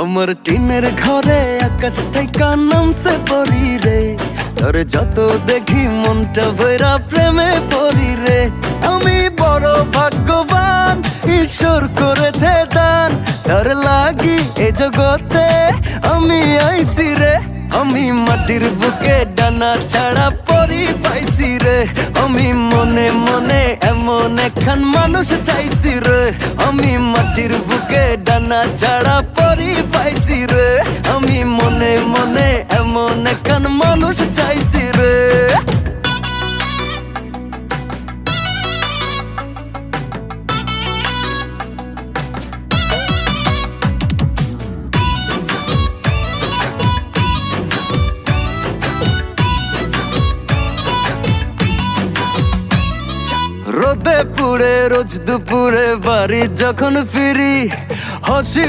আমার টিনের ঘরে আকাশ থেকে নামছে পরি রে, তোর যত দেখি মনটা ভৈরা প্রেমে পড়ি রে। আমি বড় ভাগ্যবান, ঈশ্বর করেছে দান, তোর লাগি এ জগতে আমি আইছি রে। আমি মাটির বুকে ডানা ছাড়া পরি পাইছি রে, আমি মনে মনে এমন একখান মানুষ চাইছি রে। আমি মাটির বুকে ডানা ছাড়া পরি পাইছি রে, আমি মনে মনে এমন একখান মানুষ চাইছি রে। রোদে পুড়ে রোজ দুপুরে বাড়ি যখন ফিরি, হাসি